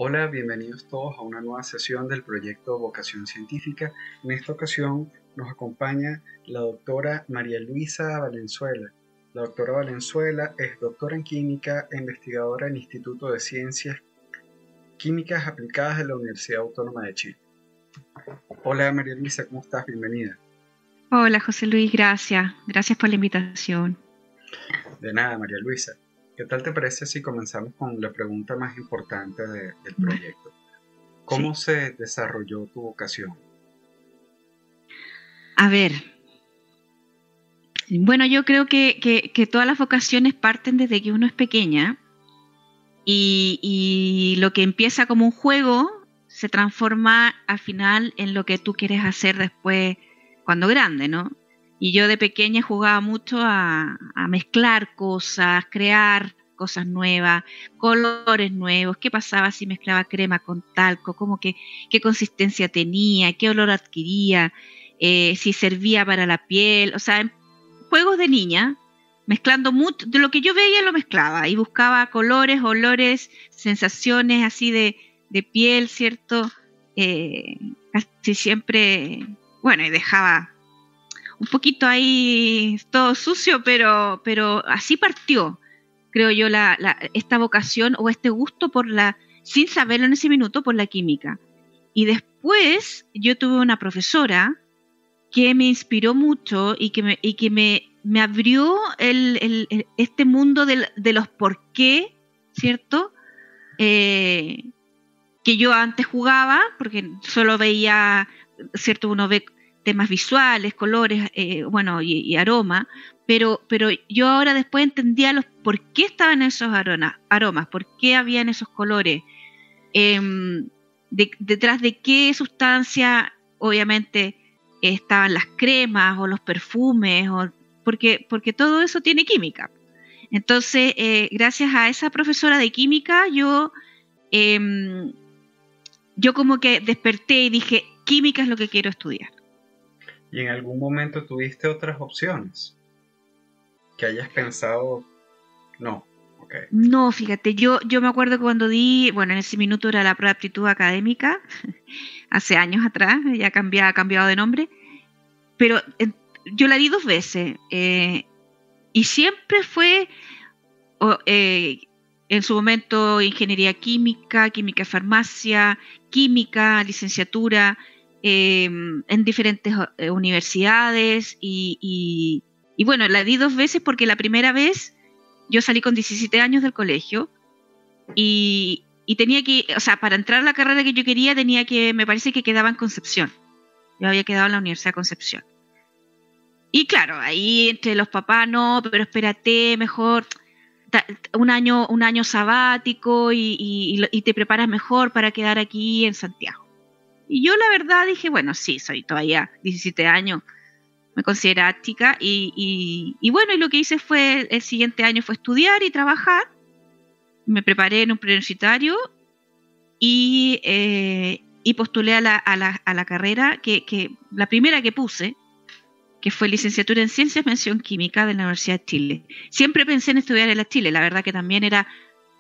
Hola, bienvenidos todos a una nueva sesión del proyecto Vocación Científica. En esta ocasión nos acompaña la doctora María Luisa Valenzuela. La doctora Valenzuela es doctora en química e investigadora en el Instituto de Ciencias Químicas Aplicadas de la Universidad Autónoma de Chile. Hola María Luisa, ¿cómo estás? Bienvenida. Hola José Luis, gracias. Gracias por la invitación. De nada, María Luisa. ¿Qué tal te parece si comenzamos con la pregunta más importante del proyecto? ¿Cómo Sí. se desarrolló tu vocación? A ver, bueno, yo creo que todas las vocaciones parten desde que uno es pequeña y lo que empieza como un juego se transforma al final en lo que tú quieres hacer después cuando grande, ¿no? Y yo de pequeña jugaba mucho a mezclar cosas, crear cosas nuevas, colores nuevos, qué pasaba si mezclaba crema con talco, qué consistencia tenía, qué olor adquiría, si servía para la piel, o sea, juegos de niña, mezclando mucho, de lo que yo veía lo mezclaba y buscaba colores, olores, sensaciones así de piel, ¿cierto? Casi siempre, bueno, y dejaba un poquito ahí todo sucio, pero así partió, creo yo, esta vocación o este gusto sin saberlo en ese minuto, por la química. Y después yo tuve una profesora que me inspiró mucho y que me abrió este mundo de los por qué, ¿cierto? Que yo antes jugaba, porque solo veía, ¿cierto? Uno ve temas visuales, colores, bueno, y aroma, pero yo ahora después entendía los por qué estaban esos aromas, por qué habían esos colores, eh, detrás de qué sustancia, obviamente, estaban las cremas o los perfumes, porque todo eso tiene química. Entonces, gracias a esa profesora de química, eh, yo como que desperté y dije, química es lo que quiero estudiar. ¿Y en algún momento tuviste otras opciones? Que hayas pensado, no, ok. No, fíjate, yo me acuerdo que cuando bueno, en ese minuto era la prueba de aptitud académica, hace años atrás, ya ha cambiado de nombre, pero yo la di 2 veces y siempre fue o, en su momento ingeniería química, química de farmacia, química, licenciatura en diferentes universidades y bueno, la di 2 veces porque la primera vez yo salí con 17 años del colegio y tenía que, o sea, para entrar a la carrera que yo quería me parece que quedaba en Concepción. Yo había quedado en la Universidad de Concepción. Y claro, ahí entre los papás, no, pero espérate, mejor un año sabático y te preparas mejor para quedar aquí en Santiago. Y yo la verdad dije, bueno, sí, soy todavía 17 años, me consideraba chica y bueno, y lo que hice fue, el siguiente año fue estudiar y trabajar, me preparé en un preuniversitario y postulé a la carrera que la primera que puse, que fue licenciatura en Ciencias, mención Química de la Universidad de Chile. Siempre pensé en estudiar en la Chile, la verdad que también era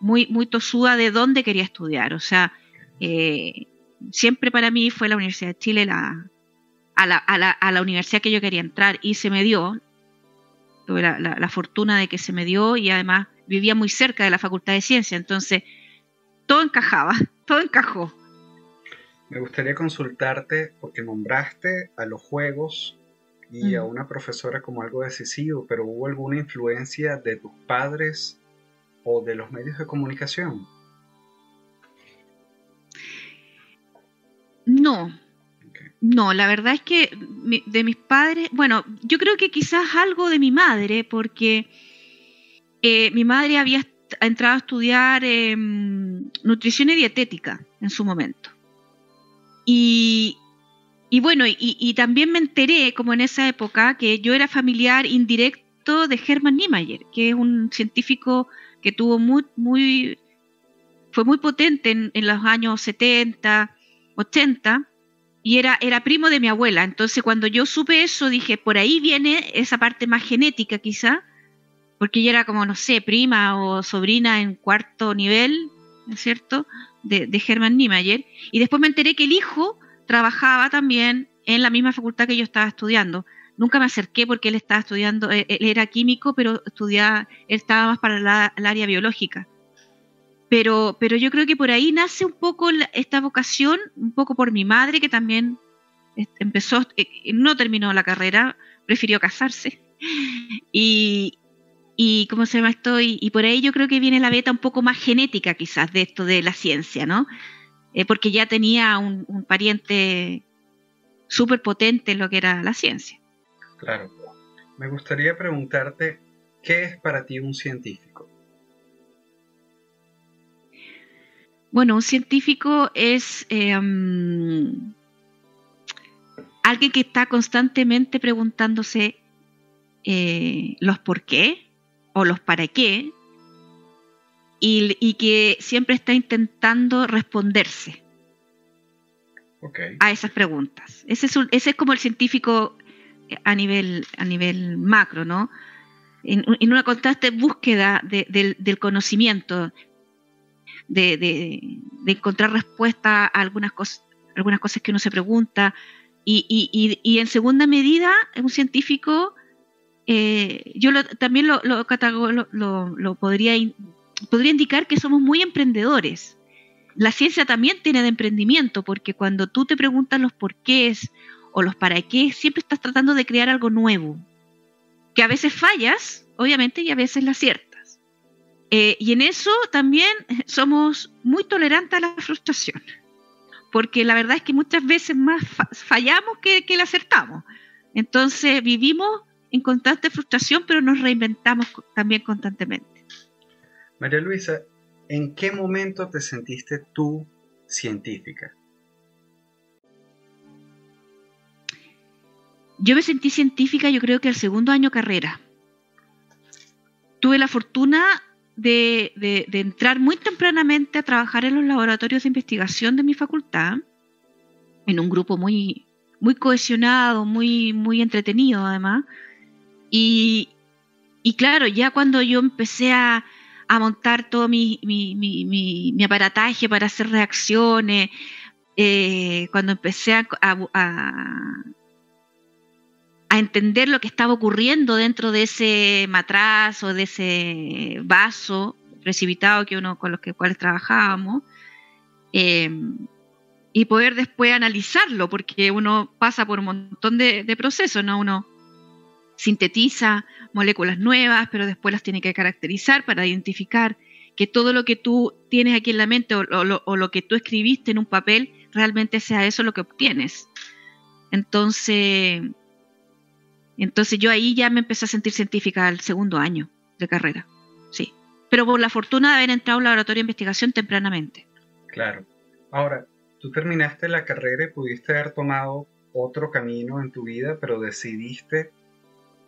muy tosuda de dónde quería estudiar, o sea, eh, siempre para mí fue la Universidad de Chile a la universidad que yo quería entrar y se me dio, tuve la fortuna de que se me dio y además vivía muy cerca de la Facultad de Ciencias, entonces todo encajaba, todo encajó. Me gustaría consultarte porque nombraste a los juegos y a Mm. una profesora como algo decisivo, pero ¿hubo alguna influencia de tus padres o de los medios de comunicación? No, Okay. no, la verdad es que de mis padres, bueno, yo creo que quizás algo de mi madre, porque mi madre había entrado a estudiar nutrición y dietética en su momento. Y, y bueno, y también me enteré, como en esa época, que yo era familiar indirecto de Hermann Niemeyer, que es un científico que tuvo fue muy potente en los años 70, 80, y era primo de mi abuela. Entonces, cuando yo supe eso, dije, por ahí viene esa parte más genética, quizá, porque ella era como, no sé, prima o sobrina en cuarto nivel ¿no es cierto?, de Hermann Niemeyer, y después me enteré que el hijo trabajaba también en la misma facultad que yo estaba estudiando. Nunca me acerqué porque él estaba estudiando, él era químico, pero él estaba más para el área biológica. Pero yo creo que por ahí nace un poco esta vocación, un poco por mi madre, que también empezó, no terminó la carrera, prefirió casarse. Y ¿cómo se llama esto? Y por ahí yo creo que viene la beta un poco más genética quizás de esto de la ciencia, ¿no? Porque ya tenía un pariente súper potente en lo que era la ciencia. Claro. Me gustaría preguntarte, ¿qué es para ti un científico? Bueno, un científico es alguien que está constantemente preguntándose los por qué o los para qué y que siempre está intentando responderse a esas preguntas. Ese es como el científico a nivel macro, ¿no? En una constante búsqueda del conocimiento, de encontrar respuesta a algunas cosas que uno se pregunta, y en segunda medida, un científico, yo también lo podría indicar que somos muy emprendedores. La ciencia también tiene de emprendimiento, porque cuando tú te preguntas los porqués o los para qué, siempre estás tratando de crear algo nuevo, que a veces fallas, obviamente, y a veces la aciertas. Y en eso también somos muy tolerantes a la frustración, porque la verdad es que muchas veces más fallamos que la acertamos. Entonces vivimos en constante frustración, pero nos reinventamos también constantemente. María Luisa, ¿en qué momento te sentiste tú científica? Yo me sentí científica, yo creo que al segundo año carrera. Tuve la fortuna de entrar muy tempranamente a trabajar en los laboratorios de investigación de mi facultad, en un grupo muy, muy cohesionado, muy, muy entretenido además. Y claro, ya cuando yo empecé a montar todo mi aparataje para hacer reacciones, cuando empecé a entender lo que estaba ocurriendo dentro de ese matraz o de ese vaso precipitado con los cuales trabajábamos, y poder después analizarlo, porque uno pasa por un montón de procesos, ¿no? Uno sintetiza moléculas nuevas, pero después las tiene que caracterizar para identificar que todo lo que tú tienes aquí en la mente o lo que tú escribiste en un papel realmente sea eso lo que obtienes. Entonces yo ahí ya me empecé a sentir científica al segundo año de carrera, sí. Pero por la fortuna de haber entrado a un laboratorio de investigación tempranamente. Claro. Ahora, tú terminaste la carrera y pudiste haber tomado otro camino en tu vida, pero decidiste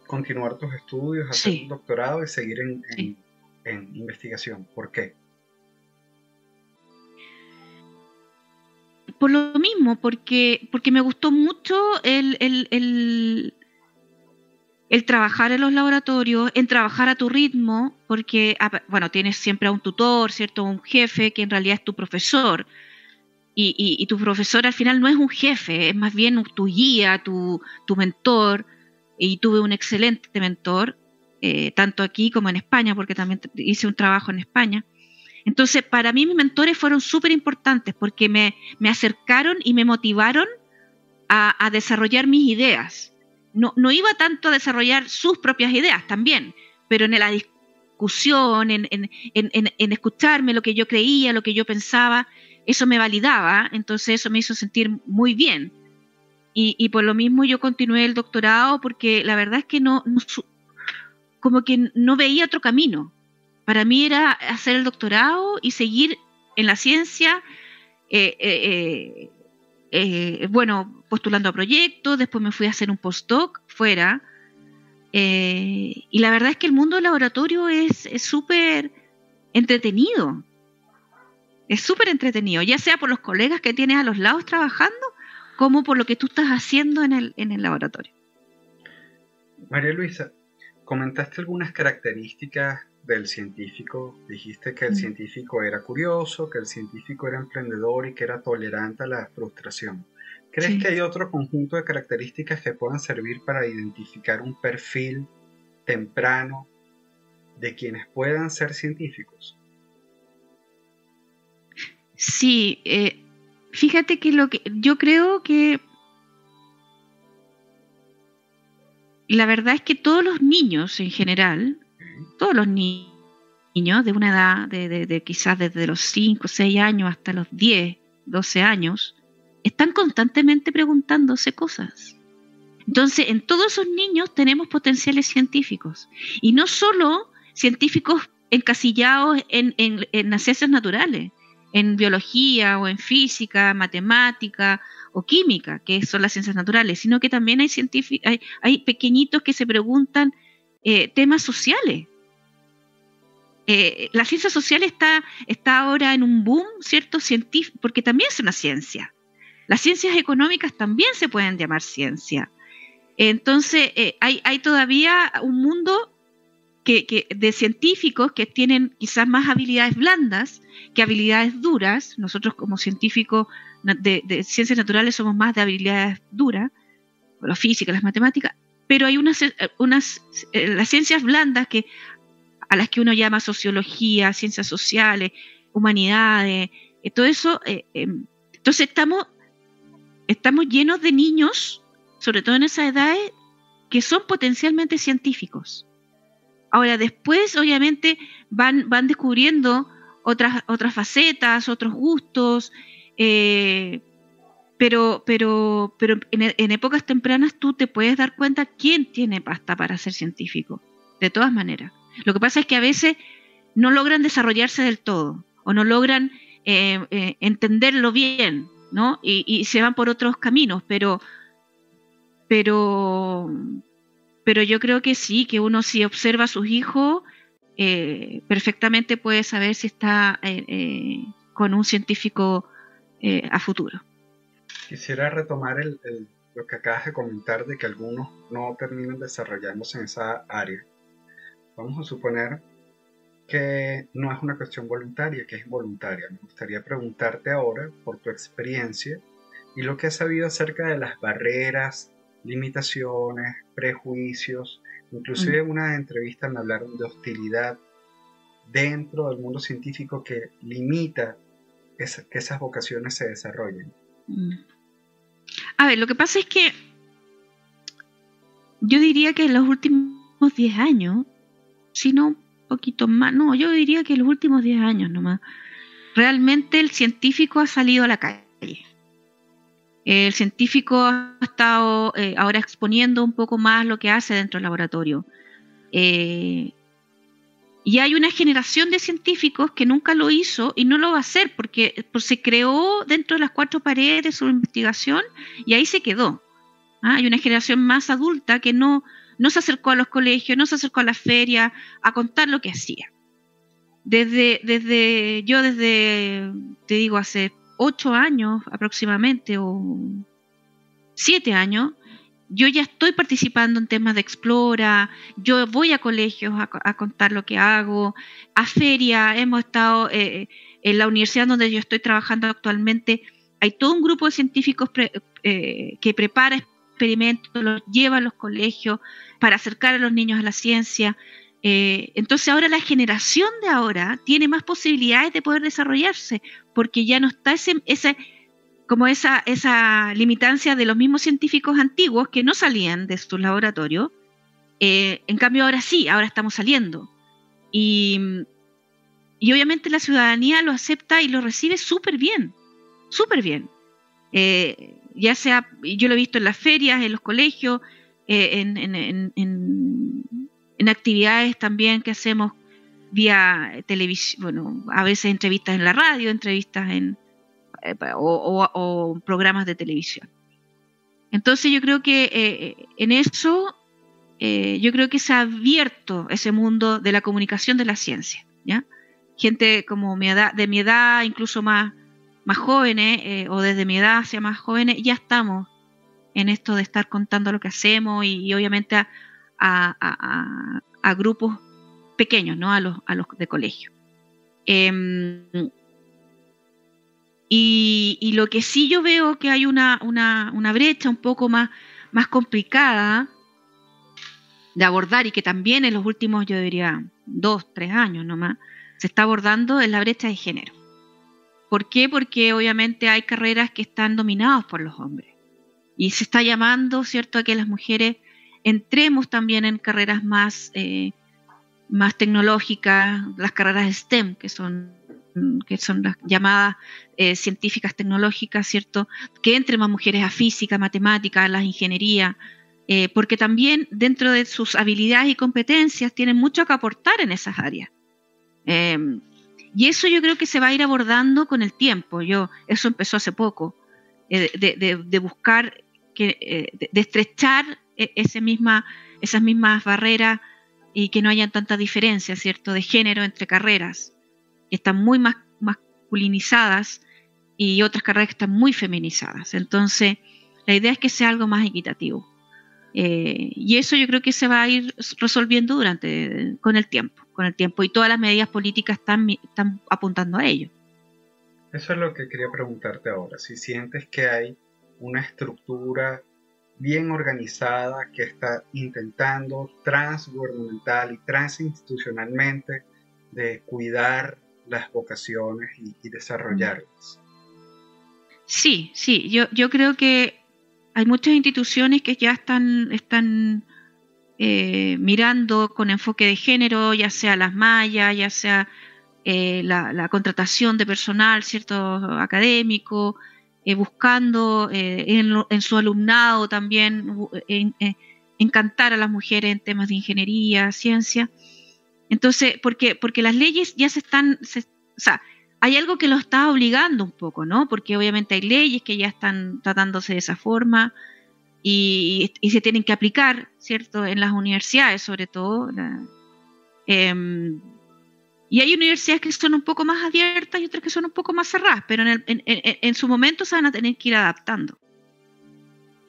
continuar tus estudios, hacer un doctorado y seguir en investigación. ¿Por qué? Por lo mismo, porque me gustó mucho el trabajar en los laboratorios, en trabajar a tu ritmo, porque, bueno, tienes siempre a un tutor, ¿cierto? Un jefe que en realidad es tu profesor. Y tu profesor al final no es un jefe, es más bien tu guía, tu mentor. Y tuve un excelente mentor, tanto aquí como en España, porque también hice un trabajo en España. Entonces, para mí mis mentores fueron súper importantes porque me acercaron y me motivaron a desarrollar mis ideas. No iba tanto a desarrollar sus propias ideas también, pero en la discusión, en escucharme lo que yo creía, lo que yo pensaba, eso me validaba, entonces eso me hizo sentir muy bien. Y por lo mismo yo continué el doctorado porque la verdad es que como que no veía otro camino. Para mí era hacer el doctorado y seguir en la ciencia, bueno, postulando a proyectos, después me fui a hacer un postdoc fuera, y la verdad es que el mundo del laboratorio es súper entretenido. Es súper entretenido, ya sea por los colegas que tienes a los lados trabajando, como por lo que tú estás haciendo en el laboratorio. María Luisa, comentaste algunas características del científico? Dijiste que el científico era curioso, que el científico era emprendedor y que era tolerante a la frustración. ¿Crees que hay otro conjunto de características que puedan servir para identificar un perfil temprano de quienes puedan ser científicos? Sí, fíjate que yo creo que la verdad es que todos los niños en general, todos los niños de una edad de quizás desde los 5 o 6 años hasta los 10, 12 años, están constantemente preguntándose cosas. Entonces, en todos esos niños tenemos potenciales científicos. Y no solo científicos encasillados en las ciencias naturales, en biología o en física, matemática o química, que son las ciencias naturales, sino que también hay pequeñitos que se preguntan temas sociales. La ciencia social está ahora en un boom, ¿cierto? Científico, porque también es una ciencia. Las ciencias económicas también se pueden llamar ciencia. Entonces, hay todavía un mundo de científicos que tienen quizás más habilidades blandas que habilidades duras. Nosotros como científicos de ciencias naturales somos más de habilidades duras, la física, las matemáticas, pero hay las ciencias blandas a las que uno llama sociología, ciencias sociales, humanidades, todo eso. Entonces estamos llenos de niños, sobre todo en esas edades, que son potencialmente científicos. Ahora, después, obviamente, van descubriendo otras facetas, otros gustos, pero en épocas tempranas tú te puedes dar cuenta quién tiene pasta para ser científico, de todas maneras. Lo que pasa es que a veces no logran desarrollarse del todo, o no logran entenderlo bien, ¿no? Y se van por otros caminos, pero yo creo que sí, que uno si observa a sus hijos, perfectamente puede saber si está con un científico a futuro. Quisiera retomar lo que acabas de comentar de que algunos no terminan desarrollándose en esa área. Vamos a suponer que no es una cuestión voluntaria, que es involuntaria. Me gustaría preguntarte ahora por tu experiencia y lo que has sabido acerca de las barreras, limitaciones, prejuicios. Inclusive en una entrevista me hablaron de hostilidad dentro del mundo científico que limita que esas vocaciones se desarrollen. A ver, lo que pasa es que yo diría que en los últimos 10 años, si no un poquito más, no, yo diría que en los últimos 10 años nomás, realmente el científico ha salido a la calle. El científico ha estado ahora exponiendo un poco más lo que hace dentro del laboratorio. Y hay una generación de científicos que nunca lo hizo y no lo va a hacer porque se creó dentro de las 4 paredes de su investigación y ahí se quedó. Hay una generación más adulta que no se acercó a los colegios, no se acercó a las ferias a contar lo que hacía. Desde, te digo, hace 8 años aproximadamente, o 7 años, yo ya estoy participando en temas de Explora, yo voy a colegios a contar lo que hago, a ferias, hemos estado en la universidad donde yo estoy trabajando actualmente, hay todo un grupo de científicos que prepara experimentos, los lleva a los colegios para acercar a los niños a la ciencia. Entonces ahora la generación de ahora tiene más posibilidades de poder desarrollarse, porque ya no está esa limitancia de los mismos científicos antiguos que no salían de sus laboratorios. En cambio ahora sí, ahora estamos saliendo. Y obviamente la ciudadanía lo acepta y lo recibe súper bien, súper bien. Ya sea, yo lo he visto en las ferias, en los colegios, en actividades también que hacemos vía televisión, bueno, a veces entrevistas en la radio, entrevistas o programas de televisión. Entonces yo creo que en eso, yo creo que se ha abierto ese mundo de la comunicación de la ciencia, ¿ya? Gente como de mi edad, incluso más jóvenes, o desde mi edad hacia más jóvenes, ya estamos en esto de estar contando lo que hacemos y obviamente a grupos pequeños, ¿no? A los de colegio. Y lo que sí yo veo que hay una brecha un poco más complicada de abordar y que también en los últimos, yo diría, 2, 3 años nomás, se está abordando es la brecha de género. ¿Por qué? Porque obviamente hay carreras que están dominadas por los hombres y se está llamando, ¿cierto?, a que las mujeres entremos también en carreras más tecnológicas, las carreras STEM, que son las llamadas científicas tecnológicas, ¿cierto? Que entren más mujeres a física, matemáticas, a las ingenierías, porque también dentro de sus habilidades y competencias tienen mucho que aportar en esas áreas. Y eso yo creo que se va a ir abordando con el tiempo. Eso empezó hace poco, de buscar, de estrechar esas mismas barreras y que no haya tanta diferencia, ¿cierto?, de género entre carreras que están muy masculinizadas y otras carreras que están muy feminizadas. Entonces, la idea es que sea algo más equitativo. Y eso yo creo que se va a ir resolviendo con el tiempo, y todas las medidas políticas están apuntando a ello. Eso es lo que quería preguntarte ahora, si sientes que hay una estructura bien organizada que está intentando transgubernamental y transinstitucionalmente de cuidar las vocaciones y desarrollarlas. Sí, yo creo que hay muchas instituciones que ya están mirando con enfoque de género, ya sea las mallas, ya sea la contratación de personal, ¿cierto?, académico, buscando en su alumnado también encantar a las mujeres en temas de ingeniería, ciencia. Entonces, porque las leyes ya o sea, hay algo que lo está obligando un poco, ¿no? Porque obviamente hay leyes que ya están tratándose de esa forma y se tienen que aplicar, ¿cierto?, en las universidades, sobre todo. Y hay universidades que son un poco más abiertas y otras que son un poco más cerradas, pero en su momento se van a tener que ir adaptando.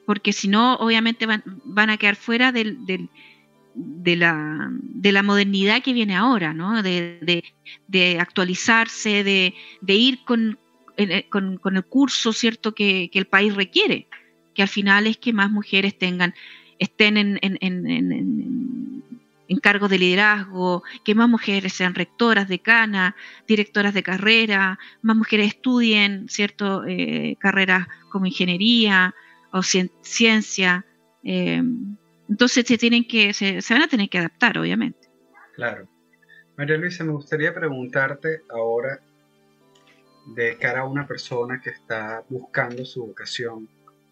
Porque si no, obviamente van a quedar fuera de la modernidad que viene ahora, ¿no? De actualizarse, de ir con el curso, ¿cierto?, que el país requiere, que al final es que más mujeres estén en cargos de liderazgo, que más mujeres sean rectoras, decanas, directoras de carrera, más mujeres estudien, ¿cierto?, carreras como ingeniería o ciencia. Entonces se van a tener que adaptar, obviamente. Claro. María Luisa, me gustaría preguntarte ahora, de cara a una persona que está buscando su vocación,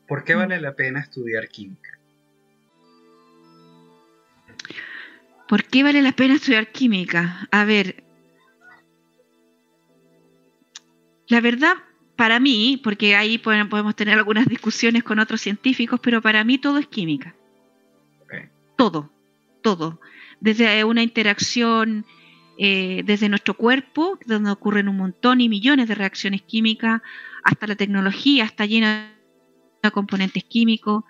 ¿por qué vale la pena estudiar química? ¿Por qué vale la pena estudiar química? A ver, la verdad, para mí, porque ahí podemos tener algunas discusiones con otros científicos, pero para mí todo es química. Okay. Todo. Desde una interacción, desde nuestro cuerpo, donde ocurren un montón y millones de reacciones químicas, hasta la tecnología, está llena de componentes químicos.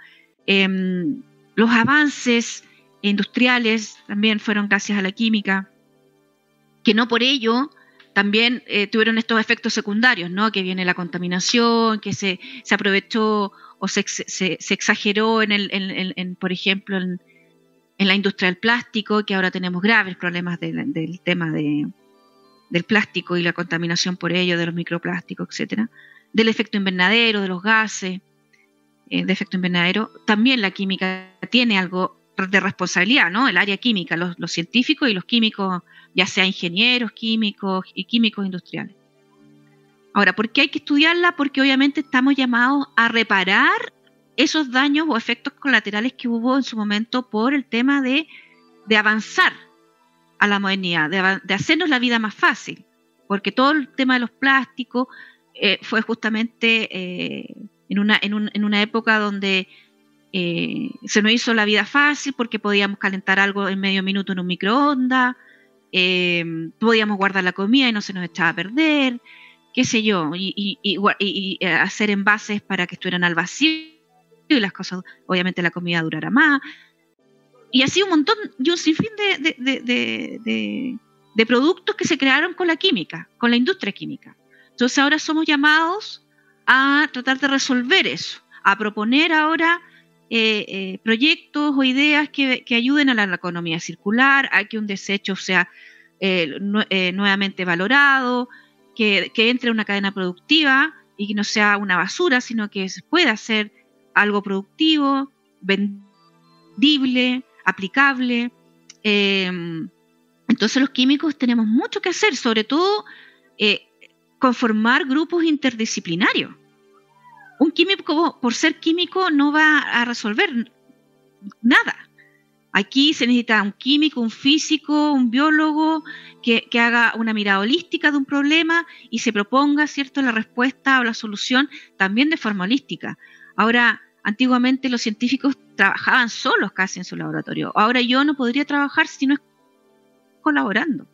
Los avances industriales también fueron gracias a la química, que no por ello también tuvieron estos efectos secundarios, ¿no? Que viene la contaminación, que se aprovechó o se exageró por ejemplo, en la industria del plástico, que ahora tenemos graves problemas del tema del plástico y la contaminación por ello, de los microplásticos, etcétera, del efecto invernadero, de los gases de efecto invernadero. También la química tiene algo de responsabilidad, ¿no? El área química, los científicos y los químicos, ya sea ingenieros químicos y químicos industriales. Ahora, ¿por qué hay que estudiarla? Porque obviamente estamos llamados a reparar esos daños o efectos colaterales que hubo en su momento por el tema de avanzar a la modernidad, de hacernos la vida más fácil, porque todo el tema de los plásticos fue justamente en una época donde se nos hizo la vida fácil porque podíamos calentar algo en medio minuto en un microondas, podíamos guardar la comida y no se nos echaba a perder, qué sé yo, y hacer envases para que estuvieran al vacío y las cosas, obviamente la comida durara más. Y así un montón, y un sinfín de productos que se crearon con la química, con la industria química. Entonces ahora somos llamados a tratar de resolver eso, a proponer ahora proyectos o ideas que ayuden a la economía circular, a que un desecho sea nuevamente valorado, que entre a una cadena productiva y que no sea una basura, sino que pueda ser algo productivo, vendible, aplicable. Entonces los químicos tenemos mucho que hacer, sobre todo conformar grupos interdisciplinarios. Un químico, por ser químico, no va a resolver nada. Aquí se necesita un químico, un físico, un biólogo que haga una mirada holística de un problema y se proponga, ¿cierto?, la respuesta o la solución también de forma holística. Ahora, antiguamente los científicos trabajaban solos casi en su laboratorio. Ahora yo no podría trabajar si no es colaborando.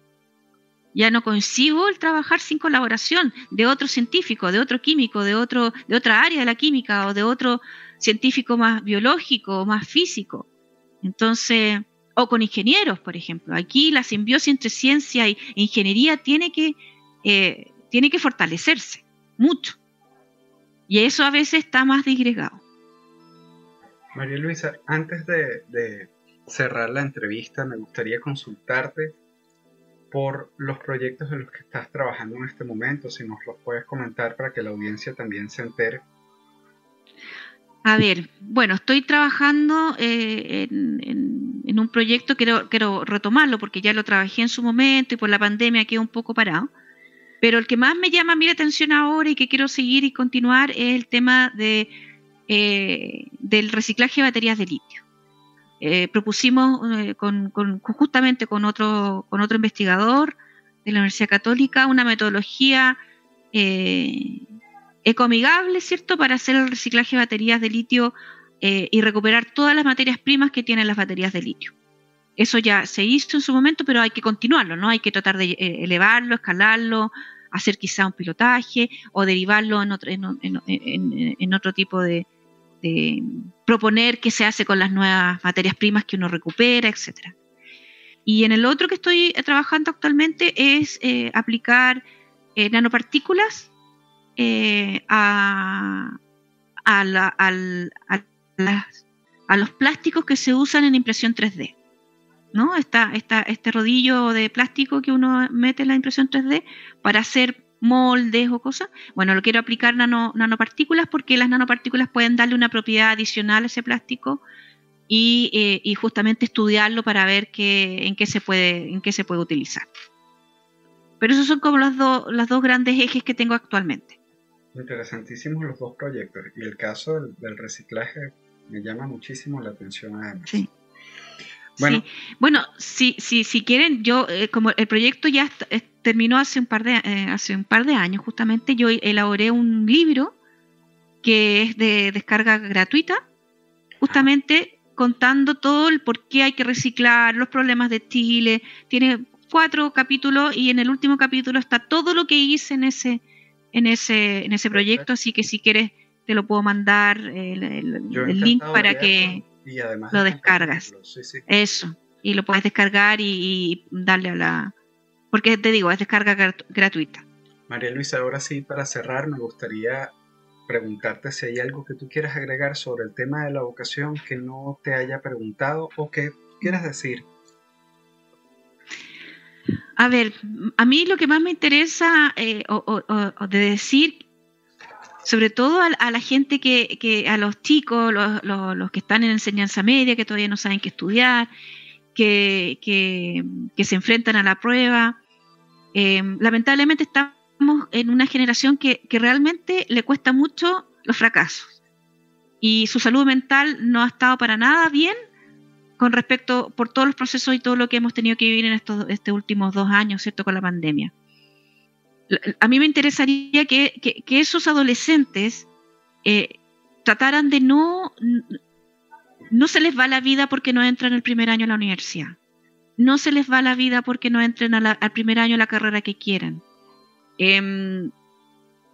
Ya no concibo el trabajar sin colaboración de otro científico, de otro químico, de otra área de la química o de otro científico más biológico o más físico. Entonces, o con ingenieros, por ejemplo. Aquí la simbiosis entre ciencia e ingeniería tiene que fortalecerse mucho. Y eso a veces está más disgregado. María Luisa, antes de cerrar la entrevista, me gustaría consultarte por los proyectos en los que estás trabajando en este momento, si nos los puedes comentar para que la audiencia también se entere. A ver, bueno, estoy trabajando en un proyecto, quiero retomarlo porque ya lo trabajé en su momento y por la pandemia quedó un poco parado, pero el que más me llama mi atención ahora y que quiero seguir y continuar es el tema del reciclaje de baterías de litio. Propusimos justamente con otro investigador de la Universidad Católica una metodología ecoamigable, ¿cierto?, para hacer el reciclaje de baterías de litio y recuperar todas las materias primas que tienen las baterías de litio. Eso ya se hizo en su momento, pero hay que continuarlo, ¿no? Hay que tratar de elevarlo, escalarlo, hacer quizá un pilotaje o derivarlo en otro tipo de proponer qué se hace con las nuevas materias primas que uno recupera, etcétera. Y en el otro que estoy trabajando actualmente es aplicar nanopartículas a los plásticos que se usan en impresión 3D, ¿no? Este rodillo de plástico que uno mete en la impresión 3D para hacer moldes o cosas. Bueno, lo quiero aplicar nanopartículas porque las nanopartículas pueden darle una propiedad adicional a ese plástico y justamente estudiarlo para ver en qué se puede utilizar. Pero esos son como los dos grandes ejes que tengo actualmente. Interesantísimos los dos proyectos, y el caso del reciclaje me llama muchísimo la atención además. Sí. Bueno, si quieren, yo como el proyecto ya terminó hace un par de años, justamente yo elaboré un libro que es de descarga gratuita, justamente contando todo el por qué hay que reciclar, los problemas de Chile. Tiene 4 capítulos y en el último capítulo está todo lo que hice en ese proyecto, así que si quieres te lo puedo mandar el link para que y además lo descargas. Sí. Eso, y lo puedes descargar y darle porque te digo, es descarga gratuita. María Luisa, ahora sí, para cerrar, me gustaría preguntarte si hay algo que tú quieras agregar sobre el tema de la vocación que no te haya preguntado o que quieras decir. A ver, a mí lo que más me interesa de decir, sobre todo a la gente a los chicos, los que están en enseñanza media, que todavía no saben qué estudiar, que se enfrentan a la prueba. Lamentablemente estamos en una generación que realmente le cuesta mucho los fracasos y su salud mental no ha estado para nada bien con respecto por todos los procesos y todo lo que hemos tenido que vivir en estos últimos 2 años, ¿cierto?, con la pandemia. A mí me interesaría que esos adolescentes trataran de no se les va la vida porque no entran el primer año a la universidad. No se les va la vida porque no entren al primer año a la carrera que quieran.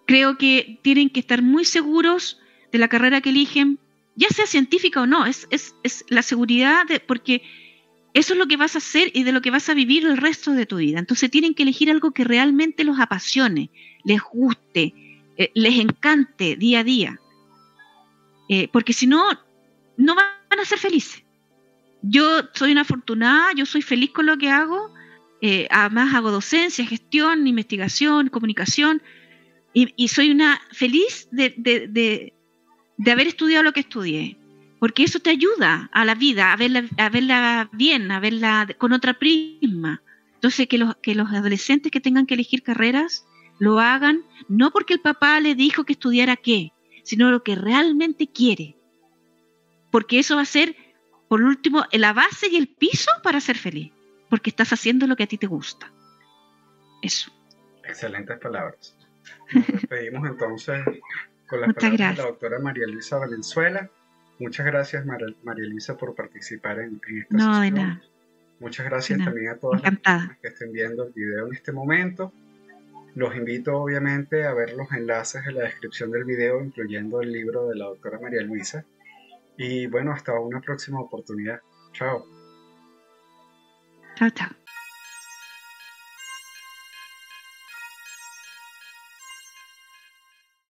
Creo que tienen que estar muy seguros de la carrera que eligen ya sea científica o no, es la seguridad porque eso es lo que vas a hacer y de lo que vas a vivir el resto de tu vida. Entonces tienen que elegir algo que realmente los apasione, les guste, les encante día a día. Porque si no, no van a ser felices. Yo soy una afortunada, yo soy feliz con lo que hago. Además hago docencia, gestión, investigación, comunicación. Y soy una feliz de haber estudiado lo que estudié. Porque eso te ayuda a la vida, a verla bien, a verla con otra prisma. Entonces, que los adolescentes que tengan que elegir carreras lo hagan, no porque el papá le dijo que estudiara qué, sino lo que realmente quiere. Porque eso va a ser, por último, la base y el piso para ser feliz. Porque estás haciendo lo que a ti te gusta. Eso. Excelentes palabras. Nos despedimos entonces con las Muchas palabras gracias. de la doctora María Luisa Valenzuela. Muchas gracias, María Luisa, por participar en esta No, de sesión. nada. Muchas gracias De nada. también a todas las personas que estén viendo el video en este momento. Los invito obviamente a ver los enlaces en la descripción del video, incluyendo el libro de la doctora María Luisa. Y bueno, hasta una próxima oportunidad. Chao. Chao, chao.